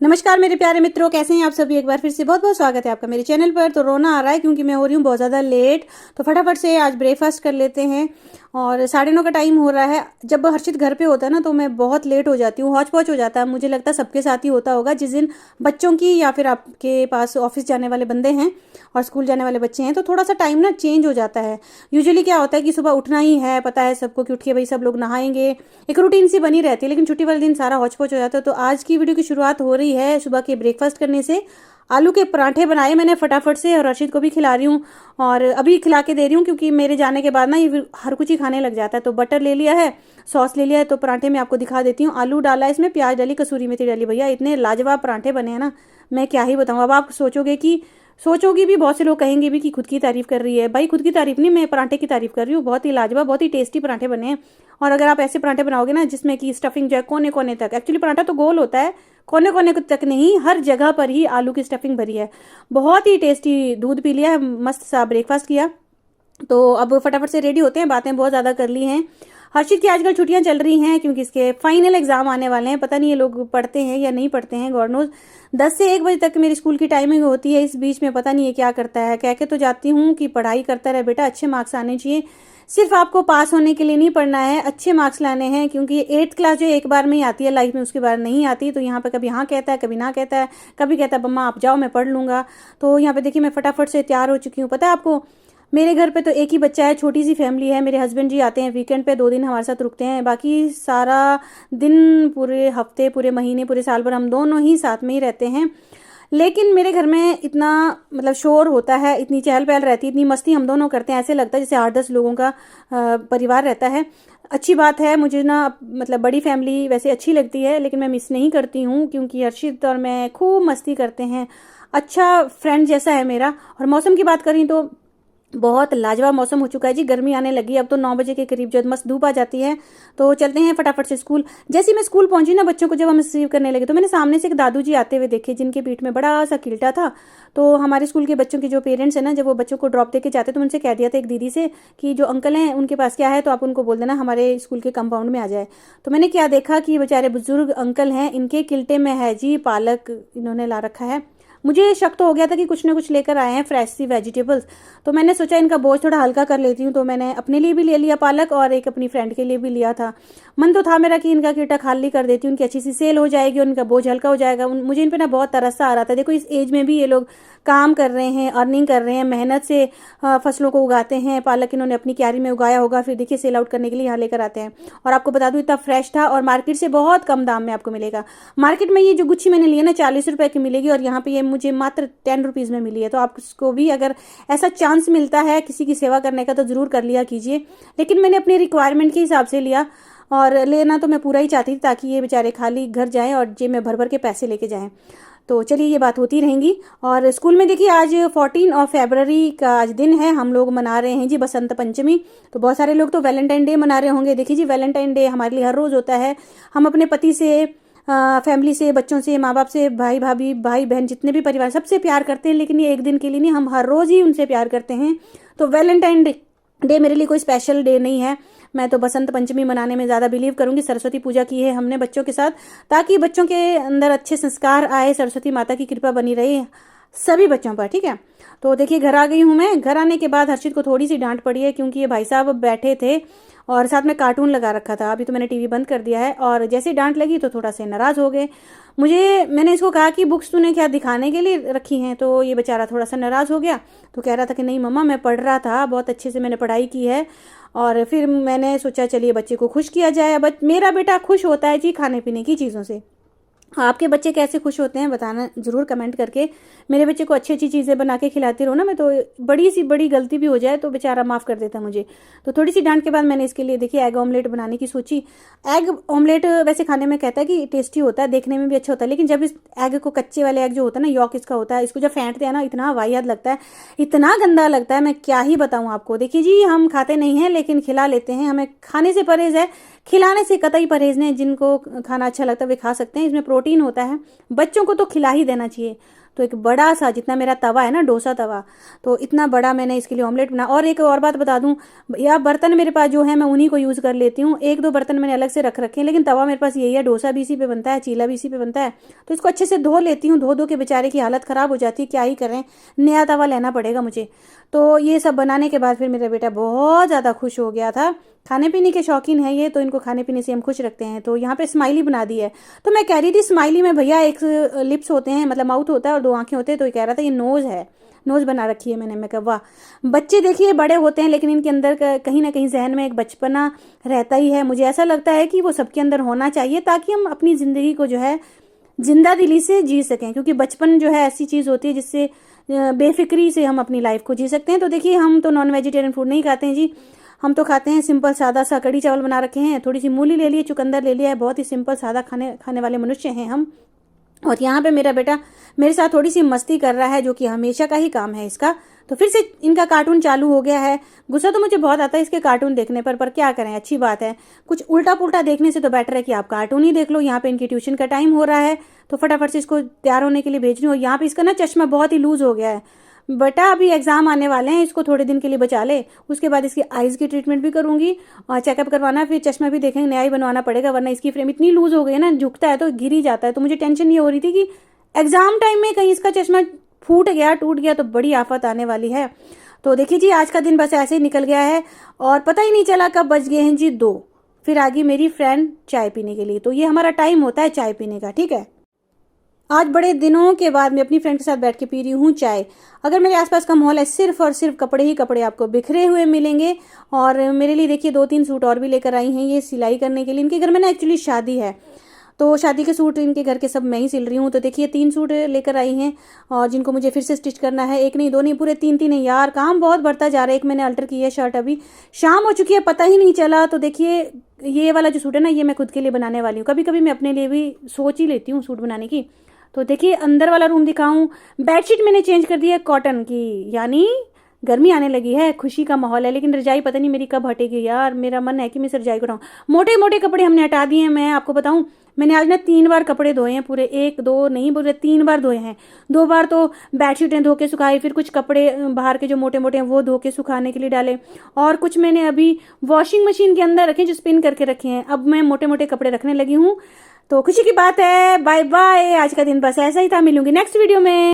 नमस्कार मेरे प्यारे मित्रों, कैसे हैं आप सभी। एक बार फिर से बहुत बहुत स्वागत है आपका मेरे चैनल पर। तो रोना आ रहा है क्योंकि मैं हो रही हूँ बहुत ज़्यादा लेट। तो फटाफट से आज ब्रेकफास्ट कर लेते हैं और 9:30 का टाइम हो रहा है। जब हर्षित घर पे होता है ना तो मैं बहुत लेट हो जाती हूँ, हौच पौच हो जाता है। मुझे लगता है सबके साथ ही होता होगा जिस दिन बच्चों की या फिर आपके पास ऑफिस जाने वाले बंदे हैं और स्कूल जाने वाले बच्चे हैं तो थोड़ा सा टाइम ना चेंज हो जाता है। यूजुअली क्या होता है कि सुबह उठना ही है, पता है सबको कि उठ के भाई सब लोग नहाएंगे, एक रूटीन सी बनी रहती है। लेकिन छुट्टी वाले दिन सारा हौच पौच हो जाता है। तो आज की वीडियो की शुरुआत हो रही है सुबह के ब्रेकफास्ट करने से। आलू के पराठे बनाए मैंने फटाफट से और रशीद को भी खिला रही हूँ और अभी खिला के दे रही हूँ क्योंकि मेरे जाने के बाद ना ये हर कुछ ही खाने लग जाता है। तो बटर ले लिया है, सॉस ले लिया है। तो पराठे मैं आपको दिखा देती हूँ। आलू डाला है, इसमें प्याज डाली, कसूरी मेथी डाली। भैया इतने लाजवाब पराठे बने हैं ना, मैं क्या ही बताऊँ। अब आप सोचोगी भी, बहुत से लोग कहेंगे भी कि खुद की तारीफ कर रही है। भाई खुद की तारीफ नहीं, मैं पराठे की तारीफ कर रही हूँ। बहुत ही लाजवाब, बहुत ही टेस्टी पराठे बने हैं। और अगर आप ऐसे पराठे बनाओगे ना जिसमें कि स्टफिंग जो है कोने कोने तक, एक्चुअली पराठा तो गोल होता है, कोने कोने तक नहीं, हर जगह पर ही आलू की स्टफिंग भरी है। बहुत ही टेस्टी। दूध पी लिया है, मस्त सा ब्रेकफास्ट किया। तो अब फटाफट से रेडी होते हैं, बातें बहुत ज़्यादा कर ली हैं। हर्षित की आजकल छुट्टियां चल रही हैं क्योंकि इसके फाइनल एग्जाम आने वाले हैं। पता नहीं ये लोग पढ़ते हैं या नहीं पढ़ते हैं, गॉड नोज। 10 से 1 बजे तक मेरी स्कूल की टाइमिंग होती है। इस बीच में पता नहीं ये क्या करता है। कह के तो जाती हूँ कि पढ़ाई करता रहे बेटा, अच्छे मार्क्स आने चाहिए। सिर्फ आपको पास होने के लिए नहीं पढ़ना है, अच्छे मार्क्स लाने हैं। क्योंकि 8th क्लास जो एक बार में ही आती है लाइफ में, उसके बाद नहीं आती। तो यहाँ पे कभी हाँ कहता है, कभी ना कहता है, कभी कहता है मम्मा आप जाओ मैं पढ़ लूँगा। तो यहाँ पे देखिए मैं फटाफट से तैयार हो चुकी हूँ। पता है आपको, मेरे घर पे तो एक ही बच्चा है, छोटी सी फैमिली है। मेरे हस्बैंड जी आते हैं वीकेंड पे, 2 दिन हमारे साथ रुकते हैं। बाकी सारा दिन, पूरे हफ्ते, पूरे महीने, पूरे साल भर हम दोनों ही साथ में ही रहते हैं। लेकिन मेरे घर में इतना मतलब शोर होता है, इतनी चहल पहल रहती है, इतनी मस्ती हम दोनों करते हैं, ऐसे लगता है जैसे 8-10 लोगों का परिवार रहता है। अच्छी बात है, मुझे ना मतलब बड़ी फैमिली वैसे अच्छी लगती है लेकिन मैं मिस नहीं करती हूँ क्योंकि हर्षित और मैं खूब मस्ती करते हैं। अच्छा फ्रेंड जैसा है मेरा। और मौसम की बात करें तो बहुत लाजवाब मौसम हो चुका है जी। गर्मी आने लगी अब तो 9 बजे के करीब जब मस्त धूप आ जाती है। तो चलते हैं फटाफट से स्कूल। जैसे ही मैं स्कूल पहुंची ना, बच्चों को जब हम रिसीव करने लगे तो मैंने सामने से एक दादू जी आते हुए देखे जिनके पीठ में बड़ा सा किल्टा था। तो हमारे स्कूल के बच्चों के जो पेरेंट्स हैं ना, जब वो बच्चों को ड्रॉप देके जाते तो उनसे कह दिया था एक दीदी से कि जो अंकल हैं उनके पास क्या है तो आप उनको बोल देना हमारे स्कूल के कंपाउंड में आ जाए। तो मैंने क्या देखा कि बेचारे बुजुर्ग अंकल हैं, इनके किल्टे में है जी पालक, इन्होंने ला रखा है। मुझे शक तो हो गया था कि कुछ ना कुछ लेकर आए हैं फ्रेश सी वेजिटेबल्स। तो मैंने सोचा इनका बोझ थोड़ा हल्का कर लेती हूँ। तो मैंने अपने लिए भी ले लिया पालक और एक अपनी फ्रेंड के लिए भी लिया था। मन तो था मेरा कि इनका किल्टा खाली कर देती हूँ, उनकी अच्छी सी सेल हो जाएगी और उनका बोझ हल्का हो जाएगा। मुझे इन पर ना बहुत तरस सा आ रहा था। देखो इस एज में भी ये लोग काम कर रहे हैं, अर्निंग कर रहे हैं, मेहनत से फसलों को उगाते हैं। पालक इन्होंने अपनी क्यारी में उगाया होगा, फिर देखिए सेल आउट करने के लिए यहाँ लेकर आते हैं। और आपको बता दूँ इतना फ्रेश था और मार्केट से बहुत कम दाम में आपको मिलेगा। मार्केट में ये जो गुच्छी मैंने ली है ना 40 रुपए की मिलेगी और यहाँ पे ये मुझे मात्र 10 रुपीज़ में मिली है। तो आपको भी अगर ऐसा चांस मिलता है किसी की सेवा करने का तो ज़रूर कर लिया कीजिए। लेकिन मैंने अपनी रिक्वायरमेंट के हिसाब से लिया और लेना तो मैं पूरा ही चाहती थी ताकि ये बेचारे खाली घर जाएं और जेब में भर भर के पैसे लेके जाएं। तो चलिए ये बात होती रहेंगी। और स्कूल में देखिए आज 14 फरवरी का आज दिन है, हम लोग मना रहे हैं जी बसंत पंचमी। तो बहुत सारे लोग तो वैलेंटाइन डे मना रहे होंगे। देखिए जी वैलेंटाइन डे हमारे लिए हर रोज़ होता है। हम अपने पति से, फैमिली से, बच्चों से, माँ बाप से, भाई भाभी, भाई बहन, जितने भी परिवार सबसे प्यार करते हैं। लेकिन ये एक दिन के लिए नहीं, हम हर रोज़ ही उनसे प्यार करते हैं। तो वैलेंटाइन डे मेरे लिए कोई स्पेशल डे नहीं है। मैं तो बसंत पंचमी मनाने में ज़्यादा बिलीव करूंगी। सरस्वती पूजा की है हमने बच्चों के साथ ताकि बच्चों के अंदर अच्छे संस्कार आए, सरस्वती माता की कृपा बनी रहे सभी बच्चों पर, ठीक है। तो देखिए घर आ गई हूँ मैं। घर आने के बाद हर्षित को थोड़ी सी डांट पड़ी है क्योंकि ये भाई साहब बैठे थे और साथ में कार्टून लगा रखा था। अभी तो मैंने टीवी बंद कर दिया है और जैसे डांट लगी तो थोड़ा से नाराज़ हो गए। मैंने इसको कहा कि बुक्स तूने क्या दिखाने के लिए रखी हैं, तो ये बेचारा थोड़ा सा नाराज़ हो गया। तो कह रहा था कि नहीं मम्मा मैं पढ़ रहा था, बहुत अच्छे से मैंने पढ़ाई की है। और फिर मैंने सोचा चलिए बच्चे को खुश किया जाए। मेरा बेटा खुश होता है जी खाने पीने की चीज़ों से। आपके बच्चे कैसे खुश होते हैं बताना ज़रूर कमेंट करके। मेरे बच्चे को अच्छी अच्छी चीज़ें बना के खिलाती रहो ना मैं, तो बड़ी सी बड़ी गलती भी हो जाए तो बेचारा माफ़ कर देता मुझे। तो थोड़ी सी डांट के बाद मैंने इसके लिए देखिए एग ऑमलेट बनाने की सोची। एग ऑमलेट वैसे खाने में कहता है कि टेस्टी होता है, देखने में भी अच्छा होता है। लेकिन जब इस एग को, कच्चे वाले एग जो होता है ना, यॉक इसका होता है, इसको जब फेंटते हैं ना इतना वाहियात लगता है, इतना गंदा लगता है, मैं क्या ही बताऊँ आपको। देखिए जी हम खाते नहीं हैं लेकिन खिला लेते हैं। हमें खाने से परहेज़ है, खिलाने से कतई परहेज नहीं। जिनको खाना अच्छा लगता है वे खा सकते हैं, इसमें प्रोटीन होता है, बच्चों को तो खिला ही देना चाहिए। तो एक बड़ा सा, जितना मेरा तवा है ना, डोसा तवा, तो इतना बड़ा मैंने इसके लिए ऑमलेट बना। और एक और बात बता दूं, या बर्तन मेरे पास जो है मैं उन्हीं को यूज़ कर लेती हूँ। एक दो बर्तन मैंने अलग से रख रखे हैं, लेकिन तवा मेरे पास यही है। डोसा भी इसी पे बनता है, चीला भी इसी पे बनता है। तो इसको अच्छे से धो लेती हूँ। धो के बेचारे की हालत ख़राब हो जाती है, क्या ही करें, नया तवा लेना पड़ेगा मुझे। तो ये सब बनाने के बाद फिर मेरा बेटा बहुत ज़्यादा खुश हो गया था। खाने पीने के शौकीन है ये, तो इनको खाने पीने से हम खुश रखते हैं। तो यहाँ पे स्माइली बना दी है। तो मैं कह रही थी स्माइली में भैया एक लिप्स होते हैं, मतलब माउथ होता है और दो आंखें होते हैं, तो ये कह रहा था ये नोज़ है, नोज़ बना रखी है मैंने। मैं कहा वाह, बच्चे देखिए बड़े होते हैं लेकिन इनके अंदर कहीं ना कहीं जहन में एक बचपना रहता ही है। मुझे ऐसा लगता है कि वो सबके अंदर होना चाहिए, ताकि हम अपनी ज़िंदगी को जो है जिंदा दिली से जी सकें। क्योंकि बचपन जो है ऐसी चीज़ होती है जिससे बेफिक्री से हम अपनी लाइफ को जी सकते हैं। तो देखिए हम तो नॉन वेजिटेरियन फूड नहीं खाते हैं जी, हम तो खाते हैं सिंपल सादा सा। कड़ी चावल बना रखे हैं, थोड़ी सी मूली ले ली, चुकंदर ले लिया है, बहुत ही सिंपल सादा खाने वाले मनुष्य हैं हम। और यहाँ पे मेरा बेटा मेरे साथ थोड़ी सी मस्ती कर रहा है, जो कि हमेशा का ही काम है इसका। तो फिर से इनका कार्टून चालू हो गया है। गुस्सा तो मुझे बहुत आता है इसके कार्टून देखने पर क्या करें, अच्छी बात है। कुछ उल्टा पुल्टा देखने से तो बेटर है कि आप कार्टून ही देख लो। यहाँ पे इनकी ट्यूशन का टाइम हो रहा है, तो फटाफट से इसको तैयार होने के लिए भेज रही हूँ। और यहाँ पे इसका ना चश्मा बहुत ही लूज हो गया है। बेटा अभी एग्जाम आने वाले हैं, इसको थोड़े दिन के लिए बचा ले, उसके बाद इसकी आईज की ट्रीटमेंट भी करूंगी और चेकअप करवाना, फिर चश्मा भी देखेंगे, नया ही बनवाना पड़ेगा, वरना इसकी फ्रेम इतनी लूज हो गई है ना, झुकता है तो गिर ही जाता है। तो मुझे टेंशन ये हो रही थी कि एग्जाम टाइम में कहीं इसका चश्मा फूट गया, टूट गया, तो बड़ी आफत आने वाली है। तो देखिए जी, आज का दिन बस ऐसे ही निकल गया है और पता ही नहीं चला कब बज गए हैं जी 2। फिर आ गई मेरी फ्रेंड चाय पीने के लिए। तो ये हमारा टाइम होता है चाय पीने का, ठीक है। आज बड़े दिनों के बाद मैं अपनी फ्रेंड के साथ बैठ के पी रही हूँ चाय। अगर मेरे आसपास का माहौल है, सिर्फ और सिर्फ कपड़े ही कपड़े आपको बिखरे हुए मिलेंगे। और मेरे लिए देखिए 2-3 सूट और भी लेकर आई हैं ये सिलाई करने के लिए। इनके घर में ना एक्चुअली शादी है, तो शादी के सूट इनके घर के सब मैं ही सिल रही हूँ। तो देखिए 3 सूट लेकर आई हैं, और जिनको मुझे फिर से स्टिच करना है। एक नहीं, दो नहीं, पूरे 3 है यार। काम बहुत बढ़ता जा रहा है। एक मैंने अल्टर की है शर्ट, अभी शाम हो चुकी है, पता ही नहीं चला। तो देखिए ये वाला जो सूट है ना, ये मैं खुद के लिए बनाने वाली हूँ। कभी कभी मैं अपने लिए भी सोच ही लेती हूँ सूट बनाने की। तो देखिए अंदर वाला रूम दिखाऊं, बेडशीट मैंने चेंज कर दी है कॉटन की, यानी गर्मी आने लगी है, खुशी का माहौल है। लेकिन रजाई पता नहीं मेरी कब हटेगी यार। मेरा मन है कि मैं इस रजाई को हटाऊं। मोटे मोटे कपड़े हमने हटा दिए हैं। मैं आपको बताऊं, मैंने आज ना 3 बार कपड़े धोए हैं पूरे, 1-2 नहीं पूरे 3 बार धोए हैं। 2 बार तो बेडशीटें धो के सुखाई, फिर कुछ कपड़े बाहर के जो मोटे मोटे हैं वो धो के सुखाने के लिए डाले, और कुछ मैंने अभी वॉशिंग मशीन के अंदर रखे जो स्पिन करके रखे हैं। अब मैं मोटे मोटे कपड़े रखने लगी हूँ। तो खुशी की बात है। बाय बाय, आज का दिन बस ऐसा ही था। मिलूंगी नेक्स्ट वीडियो में।